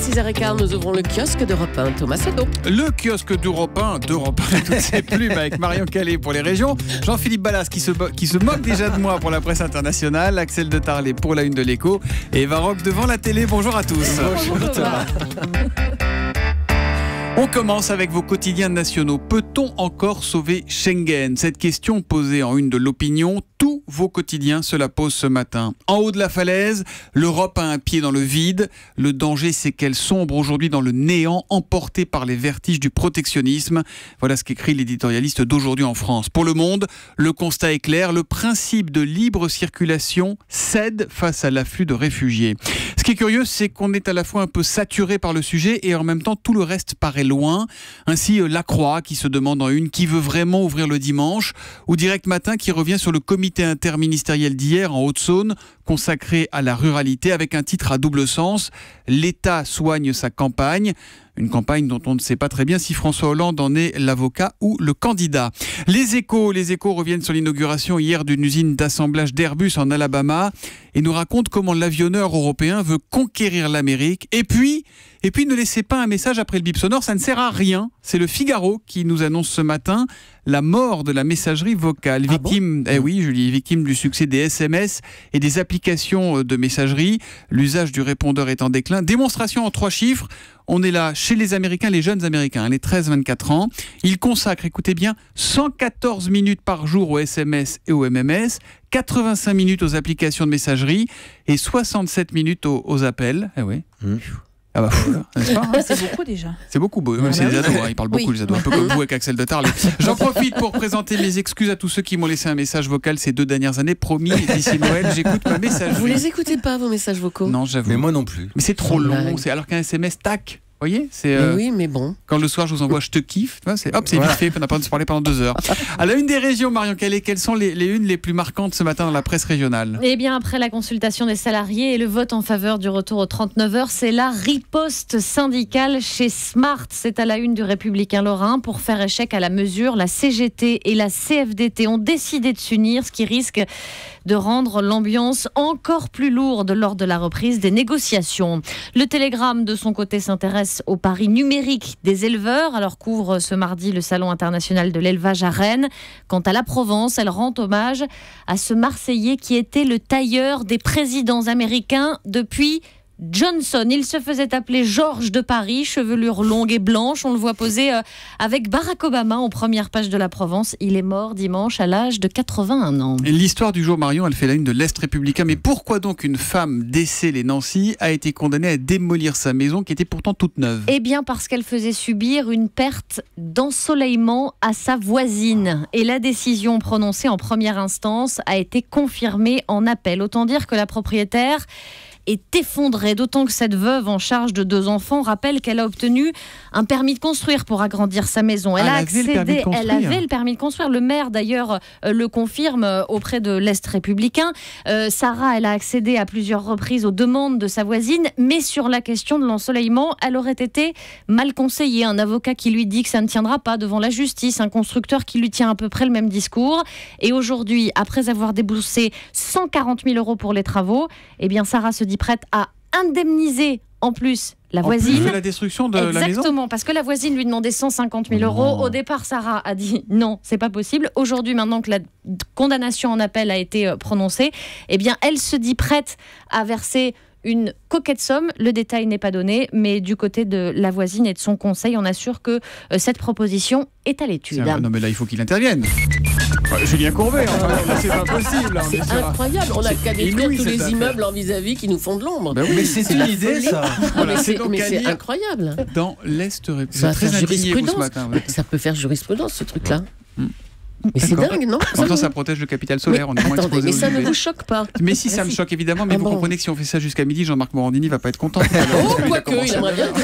6h15, nous ouvrons le kiosque d'Europe 1. Thomas Sado. Le kiosque d'Europe 1 et toutes ses plumes avec Marion Calais pour les régions, Jean-Philippe Ballas qui se moque déjà de moi pour la presse internationale, Axel de Tarlet pour la une de l'Écho et Eva Rock devant la télé. Bonjour à tous. Bonjour Thomas. On commence avec vos quotidiens nationaux. Peut-on encore sauver Schengen ? Cette question posée en une de l'opinion, tous vos quotidiens se la posent ce matin. En haut de la falaise, l'Europe a un pied dans le vide. Le danger, c'est qu'elle sombre aujourd'hui dans le néant, emportée par les vertiges du protectionnisme. Voilà ce qu'écrit l'éditorialiste d'Aujourd'hui en France. Pour Le Monde, le constat est clair. Le principe de libre circulation cède face à l'afflux de réfugiés. Ce qui est curieux, c'est qu'on est à la fois un peu saturé par le sujet et en même temps tout le reste paraît loin. Ainsi, La Croix qui se demande en une qui veut vraiment ouvrir le dimanche, ou Direct Matin qui revient sur le comité interministériel d'hier en Haute-Saône consacré à la ruralité avec un titre à double sens. L'État soigne sa campagne. Une campagne dont on ne sait pas très bien si François Hollande en est l'avocat ou le candidat. Les Échos reviennent sur l'inauguration hier d'une usine d'assemblage d'Airbus en Alabama et nous racontent comment l'avionneur européen veut conquérir l'Amérique. Et puis, ne laissez pas un message après le bip sonore, ça ne sert à rien. C'est le Figaro qui nous annonce ce matin la mort de la messagerie vocale. Victime du succès des SMS et des applications de messagerie. L'usage du répondeur est en déclin. Démonstration en 3 chiffres. On est là chez les Américains, les jeunes Américains, les 13-24 ans. Ils consacrent, écoutez bien, 114 minutes par jour aux SMS et aux MMS, 85 minutes aux applications de messagerie et 67 minutes aux appels. Eh oui. Ah bah fou, n'est-ce pas, c'est beaucoup déjà. C'est beaucoup beau, même c'est les ados, ils parlent beaucoup les ados, un peu comme vous avec Axel de Tarlet. J'en profite pour présenter mes excuses à tous ceux qui m'ont laissé un message vocal ces 2 dernières années. Promis, d'ici Noël, j'écoute ma messagerie. Vous les écoutez pas, vos messages vocaux ? Non, j'avoue. Mais moi non plus. Mais c'est trop long, alors qu'un SMS, tac. Vous voyez, c'est oui, mais bon. Quand le soir je vous envoie je te kiffe, c'est vite fait, on n'a pas de se parler pendant 2 heures. À la une des régions, Marion Calais, quelles sont les unes les plus marquantes ce matin dans la presse régionale ? Eh bien, après la consultation des salariés et le vote en faveur du retour aux 39 heures, c'est la riposte syndicale chez Smart. C'est à la une du Républicain Lorrain. Pour faire échec à la mesure, la CGT et la CFDT ont décidé de s'unir, ce qui risque de rendre l'ambiance encore plus lourde lors de la reprise des négociations. Le Télégramme, de son côté, s'intéresse au pari numérique des éleveurs. Alors couvre ce mardi le Salon international de l'élevage à Rennes. Quant à la Provence, elle rend hommage à ce Marseillais qui était le tailleur des présidents américains depuis Johnson. Il se faisait appeler Georges de Paris, chevelure longue et blanche. On le voit poser avec Barack Obama en première page de la Provence. Il est mort dimanche à l'âge de 81 ans. Et l'histoire du jour, Marion, elle fait la une de l'Est républicain. Mais pourquoi donc une femme d'Essey-les-Nancy a été condamnée à démolir sa maison qui était pourtant toute neuve ? Eh bien parce qu'elle faisait subir une perte d'ensoleillement à sa voisine. Et la décision prononcée en première instance a été confirmée en appel. Autant dire que la propriétaire est effondrée, d'autant que cette veuve en charge de 2 enfants rappelle qu'elle a obtenu un permis de construire pour agrandir sa maison. Elle avait le permis de construire. Le maire d'ailleurs le confirme auprès de l'Est républicain. Sarah, elle a accédé à plusieurs reprises aux demandes de sa voisine, mais sur la question de l'ensoleillement, elle aurait été mal conseillée. Un avocat qui lui dit que ça ne tiendra pas devant la justice, un constructeur qui lui tient à peu près le même discours. Et aujourd'hui, après avoir déboursé 140 000 € pour les travaux, eh bien Sarah se dit prête à indemniser en plus la voisine. En plus de la destruction de la maison ? Exactement, parce que la voisine lui demandait 150 000 €. Au départ, Sarah a dit non, c'est pas possible. Aujourd'hui, maintenant que la condamnation en appel a été prononcée, eh bien, elle se dit prête à verser une coquette somme. Le détail n'est pas donné, mais du côté de la voisine et de son conseil, on assure que cette proposition est à l'étude. Non mais là, il faut qu'il intervienne. Julien Courbet, c'est pas possible. C'est incroyable, on a qu'à détruire tous les immeubles en vis-à-vis qui nous font de l'ombre. Mais c'est une idée, ça. Voilà, mais c'est incroyable. Dans l'Est républicain. Ça va faire jurisprudence. Ça peut faire jurisprudence, ce truc-là. Mais c'est dingue, non ? En même temps, ça protège le capital solaire. On est moins exposé aux ça ne UV. vous choque pas ? Mais si, ça me choque évidemment. Mais vous comprenez que si on fait ça jusqu'à midi, Jean-Marc Morandini va pas être content. Oh, quoique, il aimerait bien que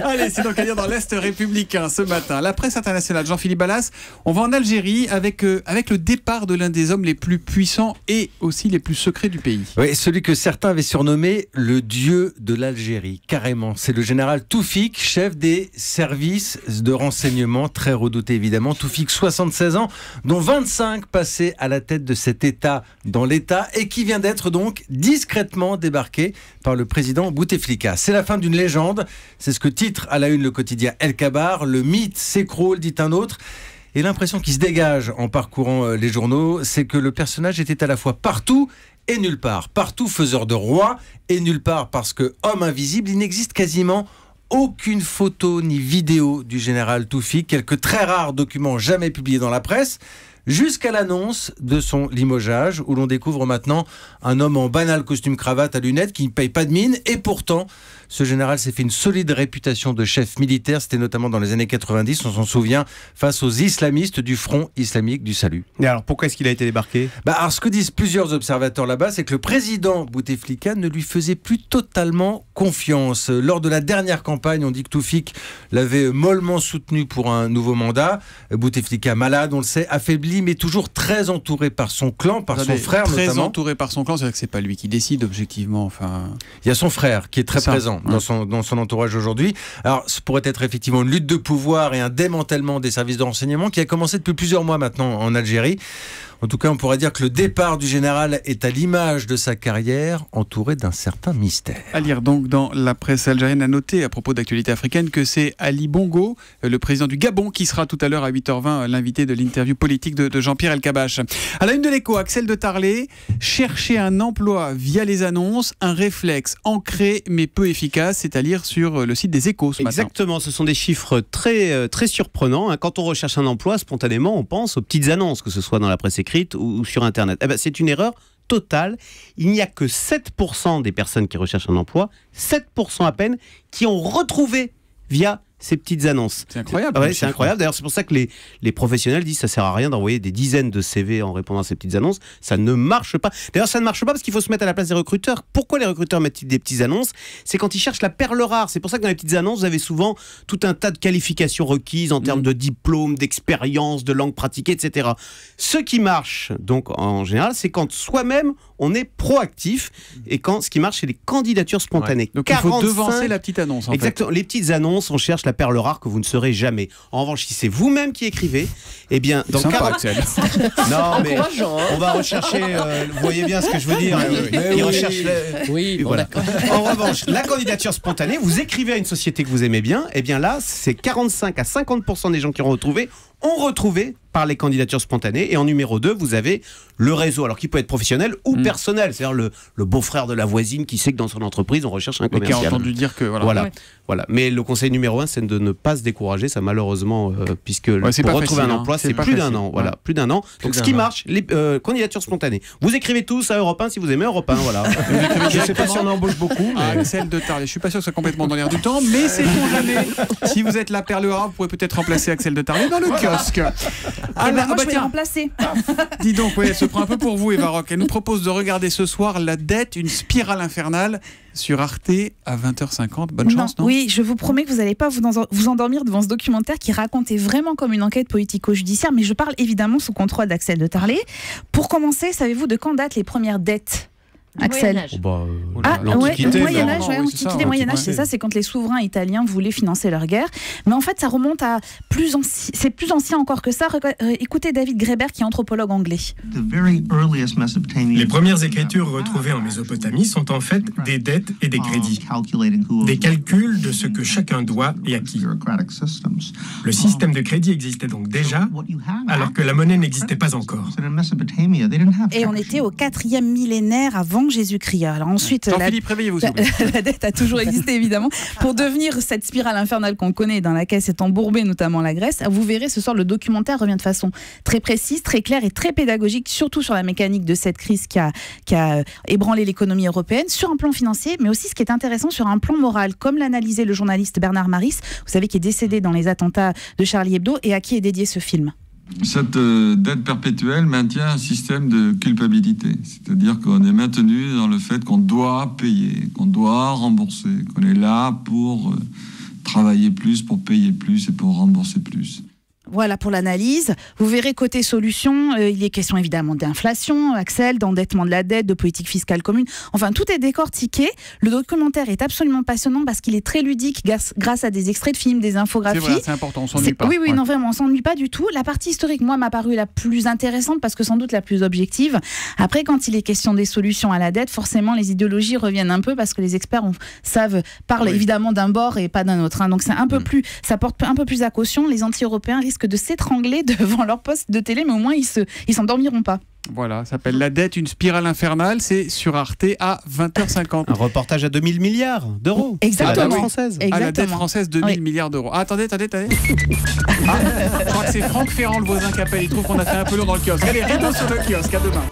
Allez, c'est donc à dire dans l'Est républicain ce matin. La presse internationale, Jean-Philippe Ballas, on va en Algérie avec le départ de l'un des hommes les plus puissants et aussi les plus secrets du pays. Oui, celui que certains avaient surnommé le dieu de l'Algérie, carrément. C'est le général Toufik, chef des services de renseignement, très redouté évidemment. Toufik, 76 ans, dont 25 passés à la tête de cet État dans l'État et qui vient d'être donc discrètement débarqué par le président Bouteflika. C'est la fin d'une légende, c'est ce que titre à la une le quotidien El Kabar. Le mythe s'écroule, dit un autre. Et l'impression qui se dégage en parcourant les journaux, c'est que le personnage était à la fois partout et nulle part. Partout faiseur de roi et nulle part parce que homme invisible, il n'existe quasiment aucune photo ni vidéo du général Toufik, quelques très rares documents jamais publiés dans la presse, jusqu'à l'annonce de son limogeage, où l'on découvre maintenant un homme en banal costume cravate à lunettes qui ne paye pas de mine, et pourtant ce général s'est fait une solide réputation de chef militaire. C'était notamment dans les années 90, on s'en souvient, face aux islamistes du Front islamique du Salut. Et alors pourquoi est-ce qu'il a été débarqué ? Alors ce que disent plusieurs observateurs là-bas, c'est que le président Bouteflika ne lui faisait plus totalement confiance. Lors de la dernière campagne, on dit que Toufik l'avait mollement soutenu pour un nouveau mandat. Bouteflika, malade, on le sait, affaibli, mais toujours très entouré par son clan, par son frère très notamment. Entouré par son clan, c'est-à-dire que c'est pas lui qui décide objectivement. Enfin, il y a son frère qui est très présent dans son entourage aujourd'hui. Alors, ce pourrait être effectivement une lutte de pouvoir et un démantèlement des services de renseignement qui a commencé depuis plusieurs mois maintenant en Algérie. En tout cas, on pourrait dire que le départ du général est à l'image de sa carrière, entouré d'un certain mystère. À lire donc dans la presse algérienne, à noter à propos d'actualité africaine que c'est Ali Bongo, le président du Gabon, qui sera tout à l'heure à 8h20 l'invité de l'interview politique de Jean-Pierre Elkabbach. À la une de l'Écho, Axel de Tarlé, chercher un emploi via les annonces, un réflexe ancré mais peu efficace, c'est à lire sur le site des Échos ce matin. Exactement, ce sont des chiffres très, très surprenants. Quand on recherche un emploi, spontanément, on pense aux petites annonces, que ce soit dans la presse écrite ou sur Internet. Eh ben, c'est une erreur totale. Il n'y a que 7% des personnes qui recherchent un emploi, 7% à peine, qui ont retrouvé via ces petites annonces. C'est incroyable. Ouais, c'est incroyable. D'ailleurs, c'est pour ça que les professionnels disent que ça sert à rien d'envoyer des dizaines de CV en répondant à ces petites annonces. Ça ne marche pas. D'ailleurs, ça ne marche pas parce qu'il faut se mettre à la place des recruteurs. Pourquoi les recruteurs mettent des petites annonces ? C'est quand ils cherchent la perle rare. C'est pour ça que dans les petites annonces, vous avez souvent tout un tas de qualifications requises en termes de diplôme, d'expérience, de langue pratiquée, etc. Ce qui marche, donc, en général, c'est quand soi-même, on est proactif et quand ce qui marche, c'est les candidatures spontanées. Ouais. Donc, il faut devancer la petite annonce. Exactement. Les petites annonces, on cherche la perle rare que vous ne serez jamais. En revanche, si c'est vous-même qui écrivez, eh bien, dans sympa, Axel. Non, mais on va rechercher. Vous voyez bien ce que je veux dire. Il recherche. Oui, bon, voilà. En revanche, la candidature spontanée, vous écrivez à une société que vous aimez bien, eh bien là, c'est 45 à 50% des gens qui ont retrouvé par les candidatures spontanées. Et en numéro 2, vous avez le réseau, alors qui peut être professionnel ou personnel. C'est-à-dire le beau-frère de la voisine qui sait que dans son entreprise, on recherche un commercial. Mais qui a entendu dire que... Voilà. Mais le conseil numéro 1, c'est de ne pas se décourager, ça malheureusement, puisque pour retrouver un emploi, c'est plus d'un an. Voilà, plus d'un an. Donc ce qui marche, les candidatures spontanées. Vous écrivez tous à Europe 1 si vous aimez Europe 1, voilà. Je ne sais pas si on embauche beaucoup. Mais... Axel de Tarlé, je suis pas sûr que ce soit complètement dans l'air du temps, mais c'est pour jamais. Si vous êtes la perle rare, vous pouvez peut-être remplacer Axel de Tarlé dans le kiosque. Moi, je vais remplacer. Dis donc, elle se prend un peu pour vous, Eva Rock. Elle nous propose de regarder ce soir La dette, une spirale infernale sur Arte à 20h50. Bonne chance, non ? Oui, je vous promets que vous n'allez pas vous endormir devant ce documentaire qui racontait vraiment comme une enquête politico-judiciaire, mais je parle évidemment sous contrôle d'Axel de Tarlé. Pour commencer, savez-vous de quand datent les premières dettes ? Axel. L'Antiquité, Moyen-Âge, Antiquité, Moyen-Âge, c'est ça, c'est quand les souverains italiens voulaient financer leur guerre. Mais en fait, ça remonte à c'est plus ancien encore que ça. Écoutez David Graeber, qui est anthropologue anglais. Les premières écritures retrouvées en Mésopotamie sont en fait des dettes et des crédits, des calculs de ce que chacun doit et à qui. Le système de crédit existait donc déjà, alors que la monnaie n'existait pas encore. Et on était au 4e millénaire avant Jésus-Christ. Alors ensuite, Jean-Philippe, réveillez-vous. La dette a toujours existé, évidemment. Pour devenir cette spirale infernale qu'on connaît, dans laquelle s'est embourbée notamment la Grèce, vous verrez ce soir, le documentaire revient de façon très précise, très claire et très pédagogique, surtout sur la mécanique de cette crise qui a ébranlé l'économie européenne, sur un plan financier, mais aussi ce qui est intéressant sur un plan moral, comme l'analysait le journaliste Bernard Maris, vous savez, qui est décédé dans les attentats de Charlie Hebdo et à qui est dédié ce film. Cette dette perpétuelle maintient un système de culpabilité, c'est-à-dire qu'on est maintenu dans le fait qu'on doit payer, qu'on doit rembourser, qu'on est là pour travailler plus pour payer plus et pour rembourser plus. Voilà pour l'analyse. Vous verrez côté solution, il est question évidemment d'inflation, Axel, d'endettement de la dette, de politique fiscale commune. Enfin, tout est décortiqué. Le documentaire est absolument passionnant parce qu'il est très ludique grâce à des extraits de films, des infographies. C'est vrai, c'est important, on s'ennuie pas. Oui, Ouais. non, vraiment, on s'ennuie pas du tout. La partie historique, moi, m'a paru la plus intéressante parce que sans doute la plus objective. Après, quand il est question des solutions à la dette, forcément, les idéologies reviennent un peu parce que les experts parlent évidemment d'un bord et pas d'un autre. Hein. Donc, c'est un peu plus, ça porte un peu plus à caution. Les anti-européens risquent de s'étrangler devant leur poste de télé, mais au moins ils s'endormiront pas. Voilà, ça s'appelle La dette, une spirale infernale. C'est sur Arte à 20h50. Un reportage à 2000 milliards d'euros. Exactement. À la dette française. À la dette française, 2000 milliards d'euros. Ah, attendez. Je crois que c'est Franck Ferrand, le voisin, qui appelle. Il trouve qu'on a fait un peu long dans le kiosque. Allez, rideau sur le kiosque. À demain.